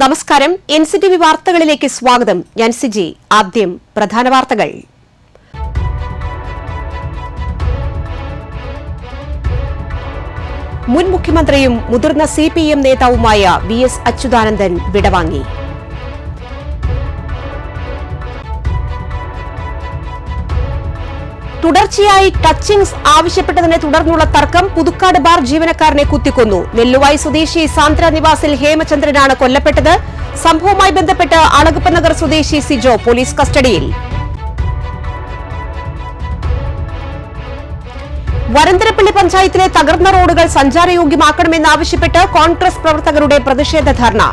നമസ്കാരം. NCTV വാർത്തകളിലേക്ക് സ്വാഗതം. ഞാൻ സിജി. ആദ്യം പ്രധാന വാർത്തകൾ. മുൻ മുഖ്യമന്ത്രിയും മുതിർന്ന CPM നേതാവുമായ VS അച്യുതാനന്ദൻ വിടവാങ്ങി. തുടർച്ചയായി ടച്ചിങ്സ് ആവശ്യപ്പെട്ടതിനെ തുടർന്നുള്ള തർക്കം. പുതുക്കാട് ബാർ ജീവനക്കാരനെ കുത്തിക്കൊന്നു. നെല്ലുവായി സ്വദേശി സാന്ദ്ര നിവാസിൽ ഹേമചന്ദ്രനാണ് കൊല്ലപ്പെട്ടത്. സംഭവവുമായി ബന്ധപ്പെട്ട് അളഗപ്പനഗർ സ്വദേശി സിജോ പോലീസ് കസ്റ്റഡിയിൽ. വരന്തരപ്പള്ളി പഞ്ചായത്തിലെ തകർന്ന റോഡുകൾ സഞ്ചാരയോഗ്യമാക്കണമെന്നാവശ്യപ്പെട്ട് കോൺഗ്രസ് പ്രവർത്തകരുടെ പ്രതിഷേധ ധർണ.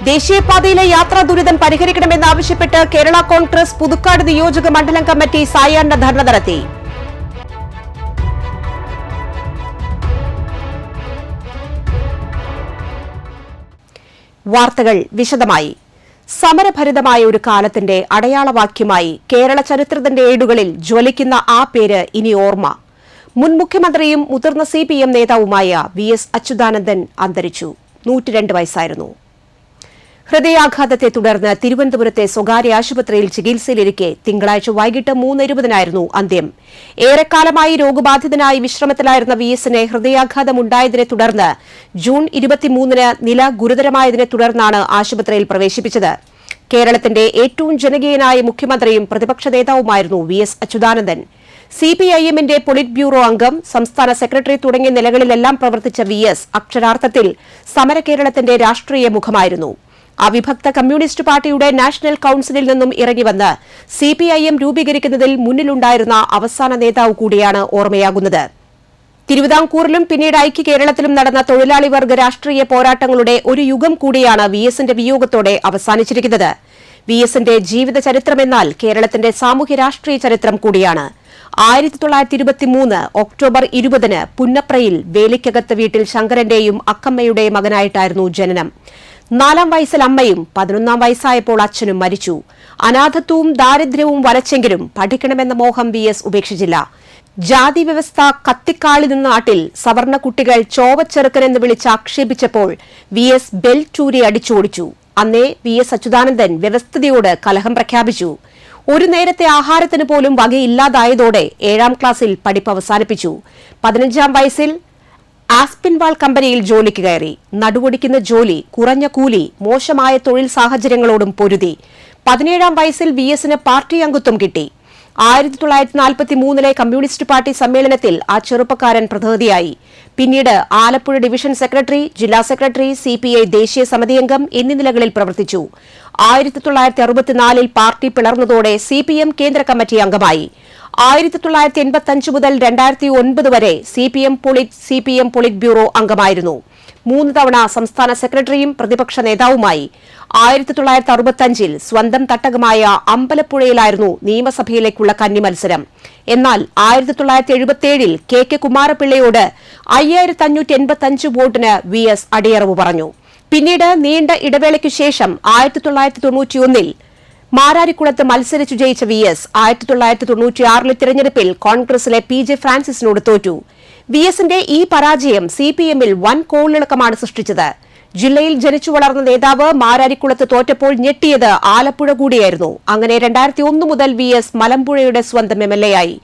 ദേശീയപാതയിലെ യാത്രാ ദുരിതം പരിഹരിക്കണമെന്നാവശ്യപ്പെട്ട് കേരള കോൺഗ്രസ് പുതുക്കാട് നിയോജക മണ്ഡലം കമ്മിറ്റി സായാഹ്ന ധർണ നടത്തി. വാർത്തകൾ വിശദമായി. സമരഭരിതമായ ഒരു കാലത്തിന്റെ അടയാളവാക്യമായി കേരള ചരിത്രത്തിന്റെ ഏടുകളിൽ ജ്വലിക്കുന്ന ആ പേര് ഇനി ഓർമ്മ. മുൻ മുഖ്യമന്ത്രിയും മുതിർന്ന CPM നേതാവുമായ VS അച്യുതാനന്ദൻ അന്തരിച്ചു. 102 വയസ്സായിരുന്നു. ഹൃദയാഘാതത്തെ തുടർന്ന് തിരുവനന്തപുരത്തെ സ്വകാര്യ ആശുപത്രിയിൽ ചികിത്സയിലിരിക്കെ തിങ്കളാഴ്ച വൈകിട്ട് 3:20 അന്ത്യം. ഏറെക്കാലമായി രോഗബാധിതനായി വിശ്രമത്തിലായിരുന്ന VSന് ഹൃദയാഘാതമുണ്ടായതിനെ തുടർന്ന് ജൂൺ 23 നില ഗുരുതരമായതിനെ തുടർന്നാണ് ആശുപത്രിയിൽ പ്രവേശിപ്പിച്ചത്. കേരളത്തിന്റെ ഏറ്റവും ജനകീയനായ മുഖ്യമന്ത്രിയും പ്രതിപക്ഷ നേതാവുമായിരുന്നു VS അച്യുതാനന്ദൻ. CPIMന്റെ പൊളിറ്റ് ബ്യൂറോ അംഗം, സംസ്ഥാന സെക്രട്ടറി തുടങ്ങിയ നിലകളിലെല്ലാം പ്രവർത്തിച്ച VS അക്ഷരാർത്ഥത്തിൽ സമരകേരളത്തിന്റെ രാഷ്ട്രീയ മുഖമായിരുന്നു. അവിഭക്ത കമ്മ്യൂണിസ്റ്റ് പാർട്ടിയുടെ നാഷണൽ കൌൺസിലിൽ നിന്നും ഇറങ്ങിവന്ന് CPIM രൂപീകരിക്കുന്നതിൽ മുന്നിലുണ്ടായിരുന്ന അവസാന നേതാവ് കൂടിയാണ് ഓർമ്മയാകുന്നത്. തിരുവിതാംകൂറിലും പിന്നീട് ഐക്യ കേരളത്തിലും നടന്ന തൊഴിലാളി വർഗ രാഷ്ട്രീയ പോരാട്ടങ്ങളുടെ ഒരു യുഗം കൂടിയാണ് VSന്റെ വിയോഗത്തോടെ അവസാനിച്ചിരിക്കുന്നത്. VSന്റെ ജീവിത ചരിത്രമെന്നാൽ കേരളത്തിന്റെ സാമൂഹ്യ രാഷ്ട്രീയ ചരിത്രം കൂടിയാണ്. 1923 ഒക്ടോബർ 20 പുന്നപ്രയിൽ വേലിക്കകത്ത് വീട്ടിൽ ശങ്കരന്റെയും അക്കമ്മയുടെയും മകനായിട്ടായിരുന്നു ജനനം. 4-ാം വയസ്സിൽ അമ്മയും 11-ാം വയസ്സായപ്പോൾ അച്ഛനും മരിച്ചു. അനാഥത്വവും ദാരിദ്ര്യവും വലച്ചെങ്കിലും പഠിക്കണമെന്ന മോഹം VS ഉപേക്ഷിച്ചില്ല. ജാതി വ്യവസ്ഥ കത്തിക്കാളി നിന്ന നാട്ടിൽ സവർണ കുട്ടികൾ ചോവച്ചെറുക്കനെന്ന് വിളിച്ച് ആക്ഷേപിച്ചപ്പോൾ VS ബെൽറ്റൂരി അടിച്ചോടിച്ചു. അന്നേ VS അച്യുതാനന്ദൻ വ്യവസ്ഥിതിയോട് കലഹം പ്രഖ്യാപിച്ചു. ഒരു നേരത്തെ ആഹാരത്തിന് പോലും വകയില്ലാതായതോടെ 7-ാം ക്ലാസ്സിൽ പഠിപ്പ് അവസാനിപ്പിച്ചു. 15-ാം വയസ്സിൽ ആസ്പിൻവാൾ കമ്പനിയിൽ ജോലിക്ക് കയറി. നടുവൊടിക്കുന്ന ജോലി, കുറഞ്ഞ കൂലി, മോശമായ തൊഴിൽ സാഹചര്യങ്ങളോടും പൊരുതി. 17-ാം വയസ്സിൽ VSന് പാർട്ടി അംഗത്വം കിട്ടി. 1943 കമ്മ്യൂണിസ്റ്റ് പാർട്ടി സമ്മേളനത്തിൽ ആ ചെറുപ്പക്കാരൻ പ്രതിനിധിയായി. പിന്നീട് ആലപ്പുഴ ഡിവിഷൻ സെക്രട്ടറി, ജില്ലാ സെക്രട്ടറി, CPI ദേശീയ സമിതി അംഗം എന്നീ നിലകളിൽ പ്രവർത്തിച്ചു. 1964 പാർട്ടി പിളർന്നതോടെ CPM കേന്ദ്ര കമ്മിറ്റി അംഗമായി. 1985 മുതൽ 2009 വരെ CPM പൊളിറ്റ് ബ്യൂറോ അംഗമായിരുന്നു. 3 തവണ സംസ്ഥാന സെക്രട്ടറിയും പ്രതിപക്ഷ നേതാവുമായി. 1965 സ്വന്തം തട്ടകമായ അമ്പലപ്പുഴയിലായിരുന്നു നിയമസഭയിലേക്കുള്ള കന്നി മത്സരം. എന്നാൽ 1977 KK കുമാരപിള്ളയോട് 5585 വോട്ടിന് VS അടിയറവ് പറഞ്ഞു. പിന്നീട് നീണ്ട ഇടവേളയ്ക്കു ശേഷം 1991 മാരാരിക്കുളത്ത് മത്സരിച്ചു ജയിച്ച VS 1996 തിരഞ്ഞെടുപ്പിൽ കോൺഗ്രസിലെ PJ ഫ്രാൻസിസിനോട് തോറ്റു. VSന്റെ ഈ പരാജയം CPMൽ വൻ കോളിളക്കമാണ് സൃഷ്ടിച്ചത്. ജില്ലയിൽ ജനിച്ചു വളർന്ന നേതാവ് മാരാരിക്കുളത്ത് തോറ്റപ്പോൾ ഞെട്ടിയത് ആലപ്പുഴ കൂടിയായിരുന്നു. അങ്ങനെ 2001 മുതൽ VS മലമ്പുഴയുടെ സ്വന്തം MLA ആയി.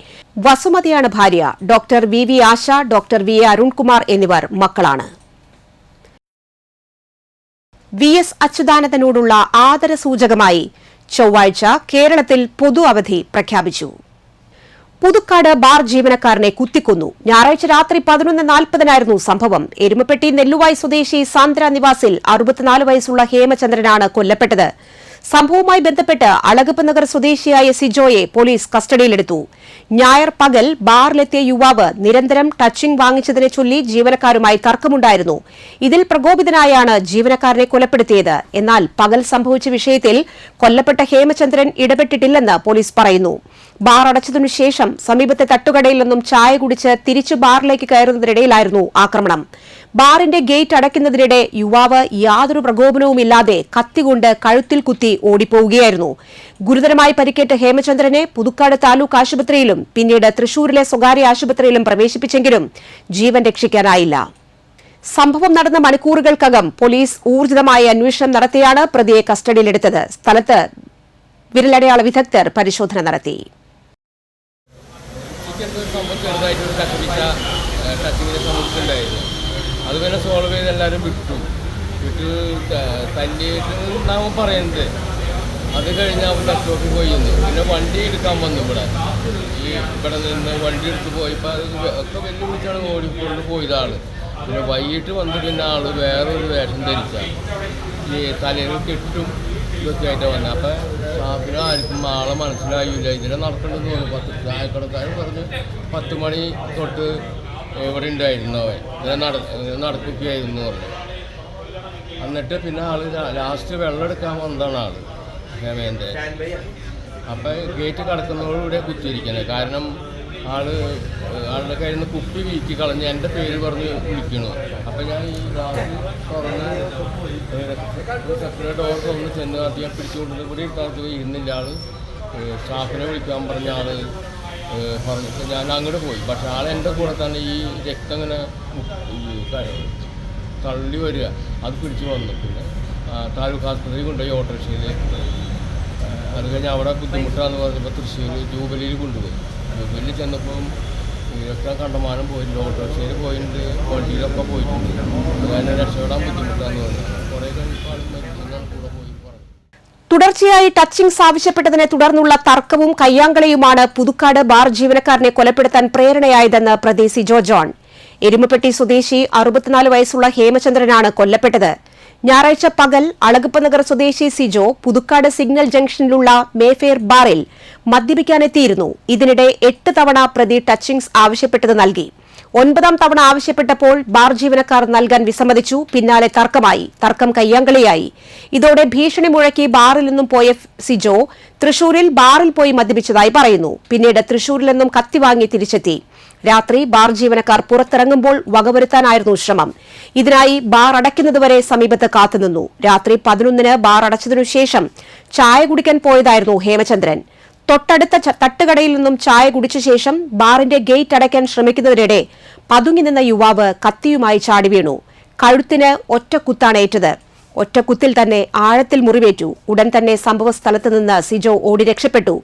വസുമതിയാണ് ഭാര്യ. ഡോക്ടർ VV ആശ, ഡോക്ടർ VA അരുൺകുമാർ എന്നിവർ മക്കളാണ്. VS അച്യുതാനന്ദനോടുള്ള ആദരസൂചകമായി ചൊവ്വാഴ്ച കേരളത്തിൽ പൊതു അവധി പ്രഖ്യാപിച്ചു. പുതുക്കാട് ബാർ ജീവനക്കാരനെ കുത്തിക്കൊന്നു. ഞായറാഴ്ച രാത്രി 11:40 സംഭവം. എരുമപ്പെട്ടി നെല്ലുവായി സ്വദേശി സാന്ദ്ര നിവാസിൽ 64 വയസ്സുള്ള ഹേമചന്ദ്രനാണ് കൊല്ലപ്പെട്ടത്. സംഭവവുമായി ബന്ധപ്പെട്ട് അളഗപ്പനഗർ സ്വദേശിയായ സിജോയെ പോലീസ് കസ്റ്റഡിയിലെടുത്തു. ഞായർ പകൽ ബാറിലെത്തിയ യുവാവ് നിരന്തരം ടച്ചിംഗ് വാങ്ങിച്ചതിനെ ചൊല്ലി ജീവനക്കാരുമായി തർക്കമുണ്ടായിരുന്നു. ഇതിൽ പ്രകോപിതനായാണ് ജീവനക്കാരനെ കൊലപ്പെടുത്തിയത്. എന്നാൽ പകൽ സംഭവിച്ച വിഷയത്തിൽ കൊല്ലപ്പെട്ട ഹേമചന്ദ്രൻ ഇടപെട്ടിട്ടില്ലെന്ന് പോലീസ് പറയുന്നു. ബാർ അടച്ചതിനുശേഷം സമീപത്തെ തട്ടുകടയിൽ നിന്നും ചായ കുടിച്ച് തിരിച്ചു ബാറിലേക്ക് കയറുന്നതിനിടയിലായിരുന്നു ആക്രമണം. ബാറിന്റെ ഗേറ്റ് അടയ്ക്കുന്നതിനിടെ യുവാവ് യാതൊരു പ്രകോപനവുമില്ലാതെ കത്തികൊണ്ട് കഴുത്തിൽ കുത്തി ഓടിപ്പോവുകയായിരുന്നു. ഗുരുതരമായി പരിക്കേറ്റ ഹേമചന്ദ്രനെ പുതുക്കാട് താലൂക്ക് ആശുപത്രിയിലും പിന്നീട് തൃശൂരിലെ സ്വകാര്യ ആശുപത്രിയിലും പ്രവേശിപ്പിച്ചെങ്കിലും ജീവൻ രക്ഷിക്കാനായില്ല. സംഭവം നടന്ന മണിക്കൂറുകൾക്കകം പോലീസ് ഊർജിതമായ അന്വേഷണം നടത്തിയാണ് പ്രതിയെ കസ്റ്റഡിയിലെടുത്തത്. സ്ഥലത്ത് വിരലടയാള വിദഗ്ധർ പരിശോധന നടത്തി. അത് പിന്നെ സോൾവ് ചെയ്ത് എല്ലാവരും വിട്ടു തല്ലിയിട്ട് പറയുന്നത്. അത് കഴിഞ്ഞ് അവൻ ബസ് സ്റ്റോപ്പിൽ പോയി പിന്നെ വണ്ടി എടുക്കാൻ വന്നു. ഇവിടെ നിന്ന് വണ്ടി എടുത്ത് പോയപ്പോൾ അത് ഒക്കെ വെല്ലുവിളിച്ചാണ് ഓടിക്കൊണ്ട് പോയതാണ്. പിന്നെ വൈകിട്ട് വന്ന് പിന്നെ ആൾ വേറൊരു വേഷം ധരിച്ച ഈ തലയിൽ കെട്ടും ഇതൊക്കെ ആയിട്ട് വന്നത്. അപ്പം സ്റ്റാഫിന് ആർക്കും ആളെ മനസ്സിലായില്ല. ഇതിനെ നടക്കേണ്ടതെന്ന് തോന്നുന്നു. ചായക്കടക്കാരൻ പറഞ്ഞ് 10 മണി തൊട്ട് ഇവിടെ ഉണ്ടായിരുന്നു അവൻ ഇതിനെ നടക്കുകയായിരുന്നു പറഞ്ഞു. എന്നിട്ട് പിന്നെ ആൾ ലാസ്റ്റ് വെള്ളം എടുക്കാൻ വന്നതാണ് ആൾ ഹേമേന്ദ്രൻ. അപ്പം ഗേറ്റ് കടക്കുന്നതോടുകൂടെ കുത്തിയിരിക്കുന്നത്. കാരണം ആളുടെ കയ്യിൽ നിന്ന് കുപ്പി വീക്കി കളഞ്ഞ് എൻ്റെ പേര് പറഞ്ഞ് വിളിക്കണു. അപ്പം ഞാൻ ഈ ഗ്ലാസ് തുറന്ന് സെക്രട്ടറി ഡോർ തുറന്ന് ചെന്ന് അധികം പിടിച്ചുകൊണ്ടത് കൂടി ഇട്ടാൽ ഇരുന്നില്ല. സ്റ്റാഫിനെ വിളിക്കാൻ പറഞ്ഞ പറഞ്ഞിട്ട് ഞാൻ അങ്ങോട്ട് പോയി. പക്ഷെ എൻ്റെ കൂടെ തന്നെ ഈ രക്തം ഇങ്ങനെ തള്ളി വരിക, അത് പിടിച്ച് വന്നു. പിന്നെ താലൂക്ക് ആസ്പത്രിയിൽ കൊണ്ടുപോയി ഓട്ടോറിക്ഷയിൽ. അത് കഴിഞ്ഞ് അവിടെ ബുദ്ധിമുട്ടാന്ന് പറഞ്ഞപ്പോൾ തൃശ്ശൂർ ജൂബിലിയിൽ കൊണ്ടുപോയി. ജൂബിലിയിൽ ചെന്നപ്പം രക്തം കണ്ടമാനം പോയിട്ടുണ്ട്. ഓട്ടോറിക്ഷയിൽ പോയിട്ടുണ്ട്, വണ്ടിയിലൊക്കെ പോയിട്ടുണ്ട്. അതിനെ രക്ഷപ്പെടാൻ ബുദ്ധിമുട്ടാന്ന് പറഞ്ഞു. കുറേ കഴിഞ്ഞപ്പോൾ മരിച്ചെന്നാണ് കൂടെ പോയി പറഞ്ഞു. തുടർച്ചയായി ടച്ചിങ്സ് ആവശ്യപ്പെട്ടതിനെ തുടർന്നുള്ള തർക്കവും കയ്യാങ്കളിയുമാണ് പുതുക്കാട് ബാർ ജീവനക്കാരനെ കൊലപ്പെടുത്താൻ പ്രേരണയായതെന്ന് പ്രതി സിജോ ജോൺ. എരുമപ്പെട്ടി സ്വദേശി 64 വയസ്സുള്ള ഹേമചന്ദ്രനാണ് കൊല്ലപ്പെട്ടത്. ഞായറാഴ്ച പകൽ അളഗപ്പനഗർ സ്വദേശി സിജോ പുതുക്കാട് സിഗ്നൽ ജംഗ്ഷനിലുള്ള മേഫെയർ ബാറിൽ മദ്യപിക്കാനെത്തിയിരുന്നു. ഇതിനിടെ 8 തവണ പ്രതി ടച്ചിങ്സ് ആവശ്യപ്പെട്ടത് നൽകി. 9ാം തവണ ആവശ്യപ്പെട്ടപ്പോൾ ബാർ ജീവനക്കാർ നൽകാൻ വിസമ്മതിച്ചു. പിന്നാലെ തർക്കമായി. തർക്കം കയ്യാങ്കളിയായി. ഇതോടെ ഭീഷണി മുഴക്കി ബാറിൽ നിന്നും പോയ സിജോ തൃശൂരിൽ ബാറിൽ പോയി മദ്യപിച്ചതായി പറയുന്നു. പിന്നീട് തൃശൂരിൽ നിന്നും കത്തി വാങ്ങി തിരിച്ചെത്തി. രാത്രി ബാർ ജീവനക്കാർ പുറത്തിറങ്ങുമ്പോൾ വകവരുത്താനായിരുന്നു ശ്രമം. ഇതിനായി ബാർ അടയ്ക്കുന്നതുവരെ സമീപത്ത് കാത്തുനിന്നു. രാത്രി 11-ന് ബാർ അടച്ചതിനുശേഷം ചായ കുടിക്കാൻ പോയതായിരുന്നു ഹേമചന്ദ്രൻ. തൊട്ടടുത്ത തട്ടുകടയിൽ നിന്നും ചായ കുടിച്ച ശേഷം ബാറിന്റെ ഗേറ്റ് അടയ്ക്കാൻ ശ്രമിക്കുന്നതിനിടെ പതുങ്ങി നിന്ന യുവാവ് കത്തിയുമായി ചാടി വീണു. കഴുത്തിന് ഒറ്റ കുത്താണേറ്റത്. ഒറ്റക്കുത്തിൽ തന്നെ ആഴത്തിൽ മുറിവേറ്റു. ഉടൻ തന്നെ സംഭവസ്ഥലത്ത് നിന്ന് സിജോ ഓടി രക്ഷപ്പെട്ടു.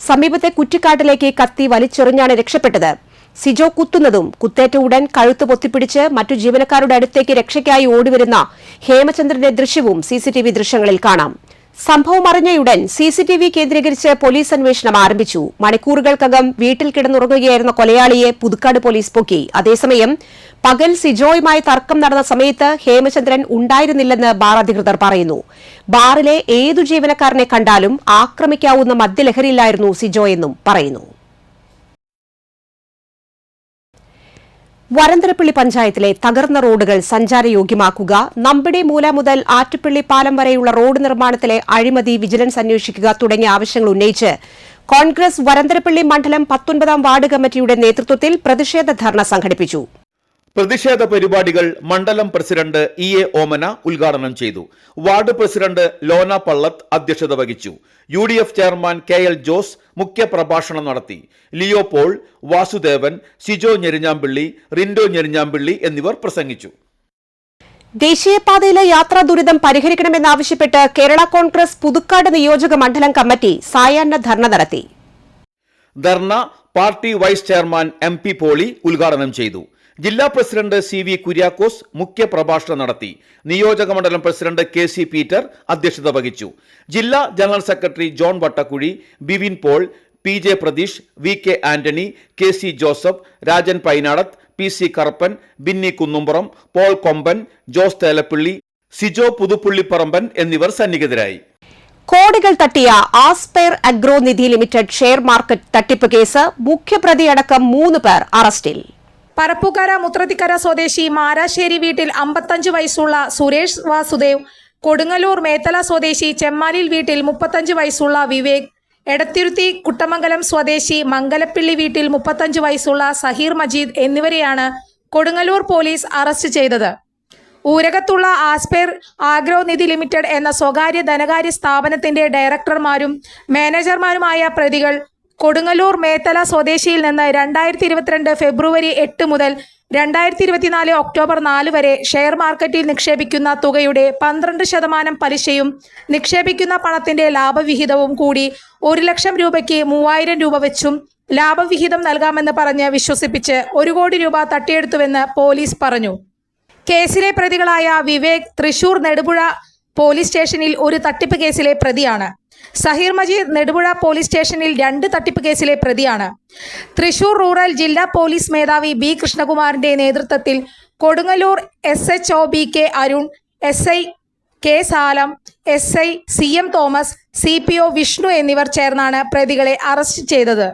സമീപത്തെ കുറ്റിക്കാട്ടിലേക്ക് കത്തി വലിച്ചെറിഞ്ഞാണ് രക്ഷപ്പെട്ടത്. സിജോ കുത്തുന്നതും കുത്തേറ്റ ഉടൻ കഴുത്ത് പൊത്തിപ്പിടിച്ച് മറ്റു ജീവനക്കാരുടെ അടുത്തേക്ക് രക്ഷയ്ക്കായി ഓടിവരുന്ന ഹേമചന്ദ്രന്റെ ദൃശ്യവും സിസിടിവി ദൃശ്യങ്ങളിൽ കാണാം. സംഭവം അറിഞ്ഞയുടൻ സിസിടിവി കേന്ദ്രീകരിച്ച് പോലീസ് അന്വേഷണം ആരംഭിച്ചു. മണിക്കൂറുകൾക്കകം വീട്ടിൽ കിടന്നുറങ്ങുകയായിരുന്ന കൊലയാളിയെ പുതുക്കാട് പോലീസ് പൊക്കി. അതേസമയം പകൽ സിജോയുമായി തർക്കം നടന്ന സമയത്ത് ഹേമചന്ദ്രൻ ഉണ്ടായിരുന്നില്ലെന്ന് ബാർ അധികൃതർ പറയുന്നു. ബാറിലെ ഏതു ജീവനക്കാരനെ കണ്ടാലും ആക്രമിക്കാവുന്ന മദ്യലഹരിയിലായിരുന്നു സിജോ എന്നും പറയുന്നു. വരന്തരപ്പള്ളി പഞ്ചായത്തിലെ തകർന്ന റോഡുകൾ സഞ്ചാരയോഗ്യമാക്കുക, നമ്പിടി മൂല മുതൽ ആറ്റുപള്ളി പാലം വരെയുള്ള റോഡ് നിർമ്മാണത്തിലെ അഴിമതി വിജിലൻസ് അന്വേഷിക്കുക തുടങ്ങിയ ആവശ്യങ്ങൾ ഉന്നയിച്ച് കോൺഗ്രസ് വരന്തരപ്പള്ളി മണ്ഡലം 19ാം വാർഡ് കമ്മിറ്റിയുടെ നേതൃത്വത്തിൽ പ്രതിഷേധ ധർണ സംഘടിപ്പിച്ചു. പ്രതിഷേധ പരിപാടികൾ മണ്ഡലം പ്രസിഡന്റ് ഇ.എ. ഓമന ഉദ്ഘാടനം ചെയ്തു. വാർഡ് പ്രസിഡന്റ് ലോന പള്ളത്ത് അധ്യക്ഷത വഹിച്ചു. UDF ചെയർമാൻ KL ജോസ് മുഖ്യപ്രഭാഷണം നടത്തി. ലിയോ പോൾ, വാസുദേവൻ, സിജോ ഞെരിഞ്ഞാമ്പിള്ളി, റിൻഡോ ഞെരിഞ്ഞാമ്പിള്ളി എന്നിവർ പ്രസംഗിച്ചു. ദേശീയപാതയിലെ യാത്രാ ദുരിതം പരിഹരിക്കണമെന്നാവശ്യപ്പെട്ട് കേരള കോൺഗ്രസ് പുതുക്കാട് നിയോജക മണ്ഡലം കമ്മിറ്റി സായാഹ്ന ധർണ നടത്തി. Dharna party vice chairman MP Poly ഉദ്ഘാടനം ചെയ്തു. ജില്ലാ പ്രസിഡന്റ് CV കുര്യാക്കോസ് മുഖ്യപ്രഭാഷണം നടത്തി. നിയോജക മണ്ഡലം പ്രസിഡന്റ് KC പീറ്റർ അധ്യക്ഷത വഹിച്ചു. ജില്ലാ general secretary John Vattakuzhi, Bivin Paul, PJ Pratheesh, VK Antony, KC Joseph, Rajan Painadath, PC Karuppan, Binny Kunnumpuram, Paul Komban, Jose Thelappally, Sijo Puthuppullipparamban എന്നിവർ സന്നിഹിതരായി. കോടികൾ തട്ടിയ Aspire Agro Nidhi limited share market തട്ടിപ്പ് കേസ് മുഖ്യപ്രതിയടക്കം 3 പേർ അറസ്റ്റിൽ. പറപ്പൂക്കര മുത്രത്തിക്കര സ്വദേശി മാരാശ്ശേരി വീട്ടിൽ 55 വയസ്സുള്ള സുരേഷ് വാസുദേവ്, കൊടുങ്ങല്ലൂർ മേത്തല സ്വദേശി ചെമ്മാലിൽ വീട്ടിൽ 35 വയസ്സുള്ള വിവേക്, എടത്തിരുത്തി കുട്ടമംഗലം സ്വദേശി മംഗലപ്പിള്ളി വീട്ടിൽ 35 വയസ്സുള്ള സഹീർ മജീദ് എന്നിവരെയാണ് കൊടുങ്ങല്ലൂർ പോലീസ് അറസ്റ്റ് ചെയ്തത്. ഊരകത്തുള്ള ആസ്പെയർ ആഗ്രോ നിധി ലിമിറ്റഡ് എന്ന സ്വകാര്യ ധനകാര്യ സ്ഥാപനത്തിന്റെ ഡയറക്ടർമാരും മാനേജർമാരുമായ പ്രതികൾ കൊടുങ്ങല്ലൂർ മേത്തല സ്വദേശിയിൽ നിന്ന് 2022 ഫെബ്രുവരി 8 മുതൽ 2024 ഒക്ടോബർ 4 വരെ ഷെയർ മാർക്കറ്റിൽ നിക്ഷേപിക്കുന്ന തുകയുടെ 12% പലിശയും നിക്ഷേപിക്കുന്ന പണത്തിന്റെ ലാഭവിഹിതവും കൂടി 1 ലക്ഷം രൂപയ്ക്ക് 3000 രൂപ വെച്ചും ലാഭവിഹിതം നൽകാമെന്ന് പറഞ്ഞ് വിശ്വസിപ്പിച്ച് 1 കോടി രൂപ തട്ടിയെടുത്തുവെന്ന് പോലീസ് പറഞ്ഞു. കേസിലെ പ്രതികളായ വിവേക് തൃശൂർ നെടുപുഴ പോലീസ് സ്റ്റേഷനിൽ ഒരു തട്ടിപ്പ് കേസിലെ പ്രതിയാണ്. സഹീർ മജീദ് നെടുപുഴ പോലീസ് സ്റ്റേഷനിൽ 2 തട്ടിപ്പ് കേസിലെ പ്രതിയാണ്. തൃശൂർ റൂറൽ ജില്ലാ പോലീസ് മേധാവി ബി കൃഷ്ണകുമാറിന്റെ നേതൃത്വത്തിൽ Kodungallur SHO BK Arun, SI K സാലം, SI CM Thomas, CPO Vishnu എന്നിവർ ചേർന്നാണ് പ്രതികളെ അറസ്റ്റ് ചെയ്തത്.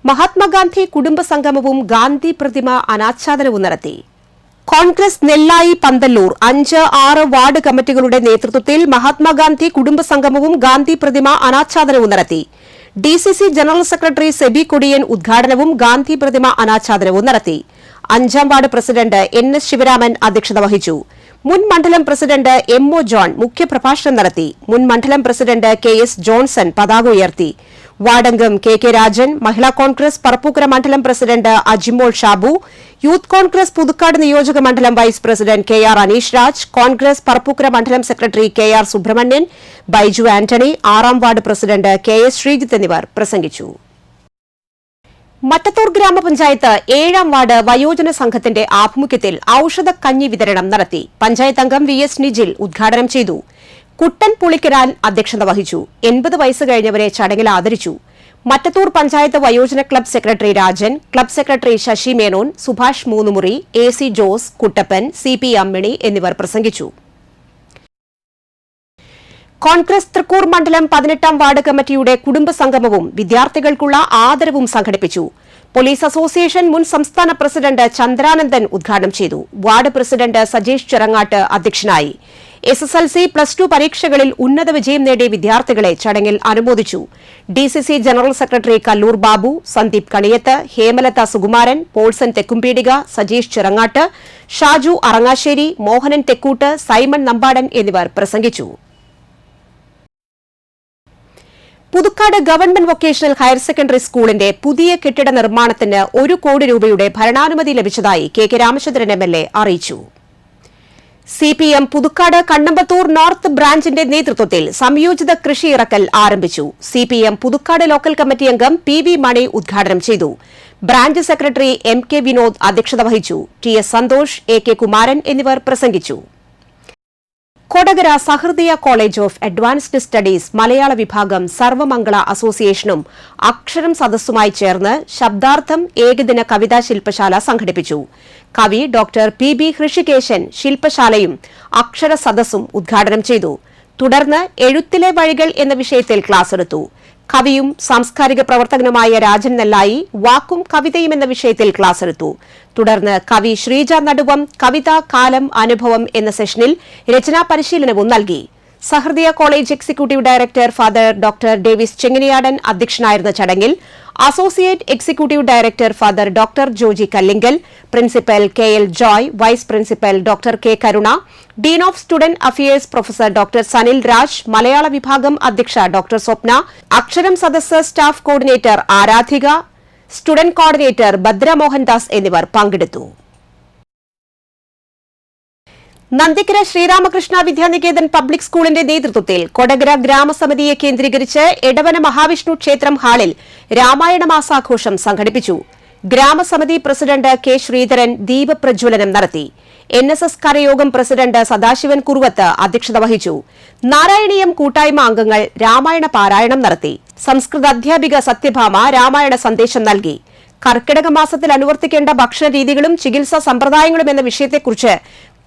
മഹാത്മാഗാന്ധി കുടുംബ സംഗമവും ഗാന്ധി പ്രതിമ അനാച്ഛാദനവും നടത്തി. കോൺഗ്രസ് നെല്ലായി പന്തല്ലൂർ 5, 6 വാർഡ് കമ്മിറ്റികളുടെ നേതൃത്വത്തിൽ മഹാത്മാഗാന്ധി കുടുംബ സംഗമവും ഗാന്ധി പ്രതിമ അനാച്ഛാദനവും നടത്തി. DCC general secretary SEBI Kodiyan ഉദ്ഘാടനവും ഗാന്ധി പ്രതിമ അനാച്ഛാദനവും നടത്തി. 5ാം വാർഡ് പ്രസിഡന്റ് NS ശിവരാമൻ അധ്യക്ഷത വഹിച്ചു. മുൻ മണ്ഡലം പ്രസിഡന്റ് MO ജോൺ മുഖ്യപ്രഭാഷണം നടത്തി. മുൻ മണ്ഡലം പ്രസിഡന്റ് KS ജോൺസൺ പതാക ഉയർത്തി. വാർഡംഗം KK രാജൻ, മഹിളാ കോൺഗ്രസ് പറപ്പൂക്കര മണ്ഡലം പ്രസിഡന്റ് അജിമോൾ ഷാബു, യൂത്ത് കോൺഗ്രസ് പുതുക്കാട് നിയോജക മണ്ഡലം vice president KR Aneesh Raj, Congress Parappukkara മണ്ഡലം സെക്രട്ടറി KR സുബ്രഹ്മണ്യൻ, ബൈജു ആന്റണി, 6ാം വാർഡ് പ്രസിഡന്റ് KS ശ്രീജിത്ത് എന്നിവർ പ്രസംഗിച്ചു. മറ്റത്തൂർ ഗ്രാമപഞ്ചായത്ത് 7ാം വാർഡ് വയോജന സംഘത്തിന്റെ ആഭിമുഖ്യത്തിൽ ഔഷധക്കഞ്ഞി വിതരണം നടത്തി. പഞ്ചായത്ത് അംഗം VS നിജിൽ ഉദ്ഘാടനം ചെയ്തു. കുട്ടൻ പുളിക്കരാൻ അധ്യക്ഷത വഹിച്ചു. 80 വയസ്സ് കഴിഞ്ഞവരെ ചടങ്ങിൽ ആദരിച്ചു. മറ്റത്തൂർ പഞ്ചായത്ത് വയോജന club secretary Rajan, club secretary Sasi Menon, Subhash Moonnumuri, AC Jose, Kuttappan, CP Ammini എന്നിവർ പ്രസംഗിച്ചു. കോൺഗ്രസ് തൃക്കൂർ മണ്ഡലം 18ാം വാർഡ് കമ്മിറ്റിയുടെ കുടുംബസംഗമവും വിദ്യാർത്ഥികൾക്കുള്ള ആദരവും സംഘടിപ്പിച്ചു. പോലീസ് അസോസിയേഷൻ മുൻ സംസ്ഥാന പ്രസിഡന്റ് ചന്ദ്രാനന്ദൻ ഉദ്ഘാടനം ചെയ്തു. വാർഡ് പ്രസിഡന്റ് സജീഷ് ചെറങ്ങാട്ട് അധ്യക്ഷനായി. SSLC, +2 പരീക്ഷകളിൽ ഉന്നത വിജയം നേടിയ വിദ്യാർത്ഥികളെ ചടങ്ങിൽ അനുമോദിച്ചു. DCC general secretary Kallur Babu, Sandeep Kaniyath, Hemalatha Sukumaran, Paulson Thekkumpeedika, Sajeesh Chirangatt, Shaju Arangassery, Mohanan Thekkoot, Simon Nambadan എന്നിവർ പ്രസംഗിച്ചു. Puthukkad government vocational higher secondary സ്കൂളിന്റെ പുതിയ കെട്ടിട നിർമ്മാണത്തിന് 1 കോടി രൂപയുടെ ഭരണാനുമതി ലഭിച്ചതായി KK രാമചന്ദ്രൻ MLA അറിയിച്ചു. CPM പുതുക്കാട് കണ്ണമ്പത്തൂർ നോർത്ത് ബ്രാഞ്ചിന്റെ നേതൃത്വത്തിൽ സംയോജിത കൃഷി ഇറക്കൽ ആരംഭിച്ചു. CPM പുതുക്കാട് ലോക്കൽ കമ്മിറ്റി അംഗം PV മണി ഉദ്ഘാടനം ചെയ്തു. ബ്രാഞ്ച് സെക്രട്ടറി MK വിനോദ് അധ്യക്ഷത വഹിച്ചു. TS സന്തോഷ്, AK കുമാരൻ എന്നിവർ പ്രസംഗിച്ചു. കൊടകര സഹൃദയ കോളേജ് ഓഫ് അഡ്വാൻസ്ഡ് സ്റ്റഡീസ് മലയാള വിഭാഗം സർവമംഗള അസോസിയേഷനും അക്ഷരം സദസ്സുമായി ചേർന്ന് ശബ്ദാർത്ഥം ഏകദിന കവിതാ ശില്പശാല സംഘടിപ്പിച്ചു. കവി ഡോക്ടർ PB ഹൃഷികേശൻ ശില്പശാലയും അക്ഷര സദസ്സും ഉദ്ഘാടനം ചെയ്തു. തുടർന്ന് എഴുത്തിലെ വഴികൾ എന്ന വിഷയത്തിൽ ക്ലാസ് എടുത്തു. കവിയും സാംസ്കാരിക പ്രവർത്തകനുമായ രാജൻ നെല്ലായി വാക്കും കവിതയും എന്ന വിഷയത്തിൽ ക്ലാസ് എടുത്തു. തുടർന്ന് കവി ശ്രീജ നടുവം കവിത കാലം അനുഭവം എന്ന സെഷനിൽ രചനാ പരിശീലനവും നൽകി. Sahrudaya college executive director father doctor Davis Chenganiyadan അധ്യക്ഷനായിരുന്ന ചടങ്ങിൽ associate executive director father doctor Joji Kallinkal, principal KL Joy, vice principal doctor K Karuna, dean of student affairs professor doctor Sanil Raj, മലയാള വിഭാഗം അധ്യക്ഷ ഡോക്ടർ സ്വപ്ന, അക്ഷരം സദസ്സ് staff coordinator Aradhika, student coordinator Bhadra Mohandas എന്നിവർ പങ്കെടുത്തു. നന്ദിക്കര ശ്രീരാമകൃഷ്ണ വിദ്യാനികേതൻ പബ്ലിക് സ്കൂളിന്റെ നേതൃത്വത്തിൽ കൊടകര ഗ്രാമസമിതിയെ കേന്ദ്രീകരിച്ച് എടവന മഹാവിഷ്ണു ക്ഷേത്രം ഹാളിൽ രാമായണ മാസാഘോഷം സംഘടിപ്പിച്ചു. ഗ്രാമസമിതി പ്രസിഡന്റ് K ശ്രീധരൻ ദീപപ്രജ്വലനം നടത്തി. NSS കരയോഗം പ്രസിഡന്റ് സദാശിവൻ കുറുവത്ത് അധ്യക്ഷത വഹിച്ചു. നാരായണീയം കൂട്ടായ്മ അംഗങ്ങൾ രാമായണ പാരായണം നടത്തി. സംസ്കൃത അധ്യാപിക സത്യഭാമ രാമായണ സന്ദേശം നൽകി. കർക്കിടക മാസത്തിൽ അനുവർത്തിക്കേണ്ട ഭക്ഷണരീതികളും ചികിത്സാ സമ്പ്രദായങ്ങളും എന്ന വിഷയത്തെക്കുറിച്ച്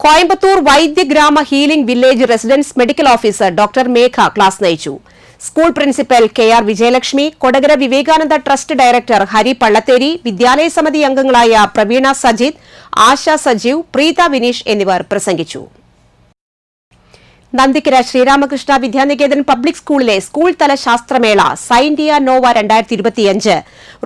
Coimbatore Vaidyagrama healing village residence medical officer doctor Megha class നയിച്ചു. School principal KR Vijayalakshmi, Kodakara Vivekananda trust director Hari Pallatheri, വിദ്യാലയ സമിതി അംഗങ്ങളായ പ്രവീണ സജിത്, ആശ സജീവ്, പ്രീത വിനീഷ് എന്നിവർ പ്രസംഗിച്ചു. നന്ദിക്കര ശ്രീരാമകൃഷ്ണ വിദ്യാനികേതൻ പബ്ലിക് സ്കൂളിലെ സ്കൂൾ തല ശാസ്ത്രമേള scientia nova 2025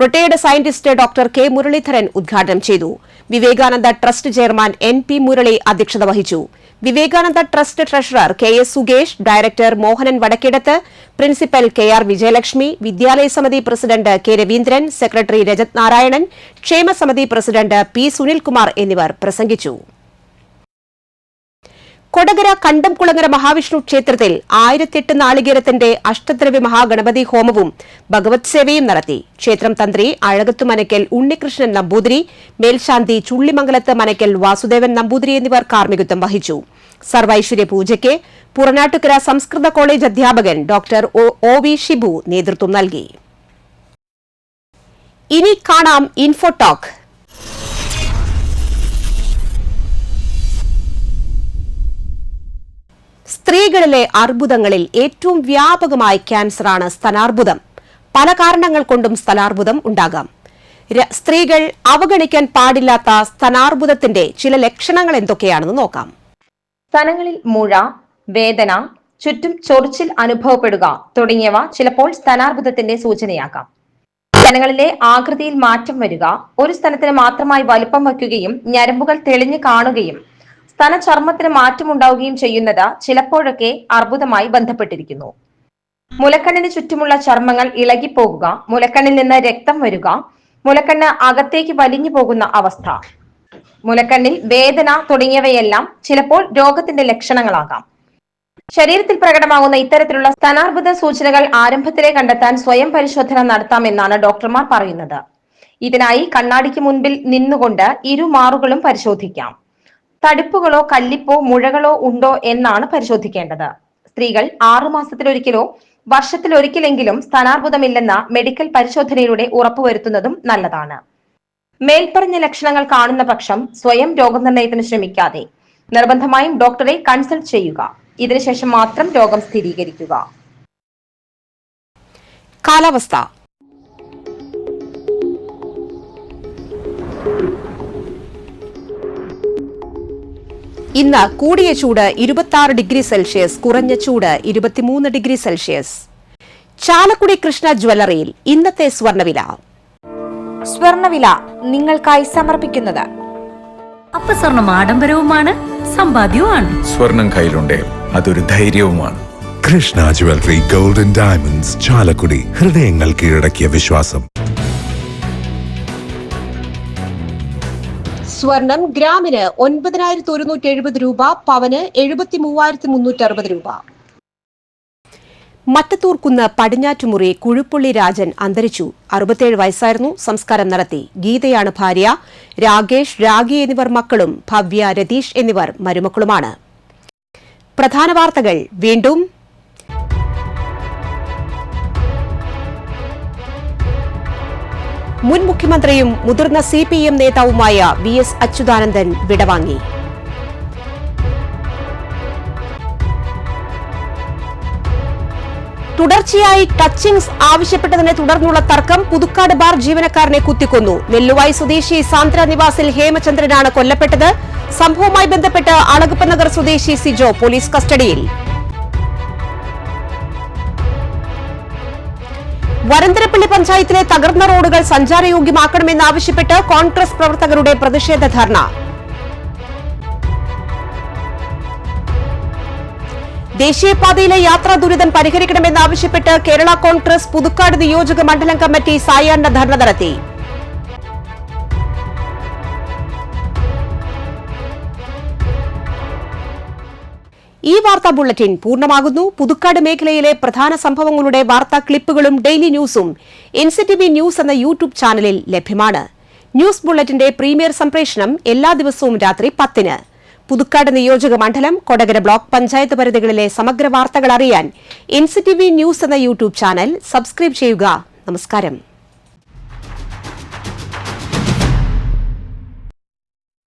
retired scientist doctor K Muralidharan ഉദ്ഘാടനം ചെയ്തു. Vivekananda trust chairman NP Murali അധ്യക്ഷത വഹിച്ചു. വിവേകാനന്ദ ട്രസ്റ്റ് ട്രഷറർ KS സുഗേഷ്, director Mohanan Vadakkedath, principal KR Vijayalakshmi, വിദ്യാലയ സമിതി president K Raveendran, secretary Rajath Narayanan, ക്ഷേമസമിതി പ്രസിഡന്റ് P സുനിൽകുമാർ എന്നിവർ പ്രസംഗിച്ചു. കൊടകര കണ്ടംകുളങ്ങര മഹാവിഷ്ണു ക്ഷേത്രത്തിൽ 1008 നാളികേരത്തിന്റെ അഷ്ടദ്രവ്യ മഹാഗണപതി ഹോമവും ഭഗവത് സേവയും നടത്തി. ക്ഷേത്രം തന്ത്രി അഴകത്തു മനക്കൽ ഉണ്ണികൃഷ്ണൻ നമ്പൂതിരി, മേൽശാന്തി ചുള്ളിമംഗലത്ത് മനക്കൽ വാസുദേവൻ നമ്പൂതിരി എന്നിവർ കാർമ്മികത്വം വഹിച്ചു. സർവൈശ്വര്യ പൂജയ്ക്ക് പുറനാട്ടുകര സംസ്കൃത കോളേജ് അധ്യാപകൻ ഡോക്ടർ OV ഷിബു നേതൃത്വം നൽകി. ഇനി കാണാം ഇൻഫോടോക്ക്. സ്ത്രീകളിലെ അർബുദങ്ങളിൽ ഏറ്റവും വ്യാപകമായ ക്യാൻസറാണ് സ്തനാർബുദം. പല കാരണങ്ങൾ കൊണ്ടും സ്തനാർബുദം ഉണ്ടാകാം. സ്ത്രീകൾ അവഗണിക്കാൻ പാടില്ലാത്ത സ്തനാർബുദത്തിന്റെ ചില ലക്ഷണങ്ങൾ എന്തൊക്കെയാണെന്ന് നോക്കാം. സ്തനങ്ങളിൽ മുഴ, വേദന, ചുറ്റും ചൊറിച്ചിൽ അനുഭവപ്പെടുക തുടങ്ങിയവ ചിലപ്പോൾ സ്തനാർബുദത്തിന്റെ സൂചനയാകാം. സ്തനങ്ങളിലെ ആകൃതിയിൽ മാറ്റം വരിക, ഒരു സ്തനത്തിന് മാത്രമായി വലുപ്പം വയ്ക്കുകയും ഞരമ്പുകൾ തെളിഞ്ഞു കാണുകയും സ്തനചർമ്മത്തിന് മാറ്റമുണ്ടാവുകയും ചെയ്യുന്നത് ചിലപ്പോഴൊക്കെ അർബുദമായി ബന്ധപ്പെട്ടിരിക്കുന്നു. മുലക്കണ്ണിന് ചുറ്റുമുള്ള ചർമ്മങ്ങൾ ഇളകിപ്പോകുക, മുലക്കണ്ണിൽ നിന്ന് രക്തം വരിക, മുലക്കണ്ണ് അകത്തേക്ക് വലിഞ്ഞു പോകുന്ന അവസ്ഥ, മുലക്കണ്ണിൽ വേദന തുടങ്ങിയവയെല്ലാം ചിലപ്പോൾ രോഗത്തിന്റെ ലക്ഷണങ്ങളാകാം. ശരീരത്തിൽ പ്രകടമാകുന്ന ഇത്തരത്തിലുള്ള സ്തനാർബുദ സൂചനകൾ ആരംഭത്തിലെ കണ്ടെത്താൻ സ്വയം പരിശോധന നടത്താമെന്നാണ് ഡോക്ടർമാർ പറയുന്നത്. ഇതിനായി കണ്ണാടിക്ക് മുൻപിൽ നിന്നുകൊണ്ട് ഇരുമാറുകളും പരിശോധിക്കാം. തടിപ്പുകളോ കല്ലിപ്പോ മുഴകളോ ഉണ്ടോ എന്നാണ് പരിശോധിക്കേണ്ടത്. സ്ത്രീകൾ 6 മാസത്തിലൊരിക്കലോ വർഷത്തിലൊരിക്കലെങ്കിലും സ്തനാർബുദമില്ലെന്ന മെഡിക്കൽ പരിശോധനയിലൂടെ ഉറപ്പുവരുത്തുന്നതും നല്ലതാണ്. മേൽപ്പറഞ്ഞ ലക്ഷണങ്ങൾ കാണുന്ന പക്ഷം സ്വയം രോഗനിർണയത്തിന് ശ്രമിക്കാതെ നിർബന്ധമായും ഡോക്ടറെ കൺസൾട്ട് ചെയ്യുക. ഇതിനുശേഷം മാത്രം രോഗം സ്ഥിരീകരിക്കുക. കാലാവസ്ഥ. ഇന്ന് കൂടിയ ചൂട് 26 ഡിഗ്രി സെൽഷ്യസ്, കുറഞ്ഞ ചൂട് 23 ഡിഗ്രി സെൽഷ്യസ്. ചാലക്കുടി കൃഷ്ണ ജ്വല്ലറിയിൽ ഇന്നത്തെ സ്വർണ്ണവില. സ്വർണ്ണവില നിങ്ങൾക്കായി സമർപ്പിക്കുന്നത് അപ്പസ്വർണം ആഡംബരവുമാണ്, സമ്പാദ്യവുമാണ്. സ്വർണം കയ്യിലുണ്ടേ അതൊരു ധൈര്യവുമാണ്. Krishna jewellery golden diamonds, Chalakudy. ഹൃദയങ്ങൾ കീഴടക്കിയ വിശ്വാസം. സ്വർണം ഗ്രാമിന് 9,170 രൂപ, പവന് 73,360 രൂപ. മറ്റത്തൂർക്കുന്ന് പടിഞ്ഞാറ്റുമുറി കുഴുപ്പുള്ളി രാജൻ അന്തരിച്ചു. 67 വയസ്സായിരുന്നു. സംസ്കാരം നടത്തി. ഗീതയാണ് ഭാര്യ. രാകേഷ്, രാഗി എന്നിവർ മക്കളും, ഭവ്യ, രതീഷ് എന്നിവർ മരുമക്കളുമാണ്. പ്രധാന വാർത്തകൾ വീണ്ടും. മുൻ മുഖ്യമന്ത്രിയും മുതിർന്ന CPM നേതാവുമായ VS അച്യുതാനന്ദൻ വിടവാങ്ങി. തുടർച്ചയായി ടച്ചിങ്സ് ആവശ്യപ്പെട്ടതിനെ തുടർന്നുള്ള തർക്കം. പുതുക്കാട് ബാർ ജീവനക്കാരനെ കുത്തിക്കൊന്നു. നെല്ലുവായി സ്വദേശി സാന്ദ്ര നിവാസിൽ ഹേമചന്ദ്രനാണ് കൊല്ലപ്പെട്ടത്. സംഭവവുമായി ബന്ധപ്പെട്ട് അളഗപ്പനഗർ സ്വദേശി സിജോ പോലീസ് കസ്റ്റഡിയിൽ. വരന്തരപ്പള്ളി പഞ്ചായത്തിലെ തകർന്ന റോഡുകൾ സഞ്ചാരയോഗ്യമാക്കണമെന്നാവശ്യപ്പെട്ട് കോൺഗ്രസ് പ്രവർത്തകരുടെ പ്രതിഷേധ ധർണ. ദേശീയപാതയിലെ യാത്രാ ദുരിതം പരിഹരിക്കണമെന്നാവശ്യപ്പെട്ട് കേരള കോൺഗ്രസ് പുതുക്കാട് നിയോജക മണ്ഡലം കമ്മിറ്റി സായാഹ്ന ധർണ നടത്തി. ഈ വാർത്താ ബുള്ളറ്റിൻ പൂർണ്ണമാകുന്നു. പുതുക്കാട് മേഖലയിലെ പ്രധാന സംഭവങ്ങളുടെ വാർത്താ ക്ലിപ്പുകളും ഡെയിലി ന്യൂസും NCTV ന്യൂസ് എന്ന യൂട്യൂബ് ചാനലിൽ ലഭ്യമാണ്. ന്യൂസ് ബുള്ളറ്റിന്റെ പ്രീമിയർ സംപ്രേഷണം എല്ലാ ദിവസവും രാത്രി 10-ന്. പുതുക്കാട് നിയോജക മണ്ഡലം, കൊടകര ബ്ലോക്ക് പഞ്ചായത്ത് പരിധികളിലെ സമഗ്ര വാർത്തകൾ അറിയാൻ NCTV ന്യൂസ് എന്ന യൂട്യൂബ് ചാനൽ സബ്സ്ക്രൈബ് ചെയ്യുക. നമസ്കാരം.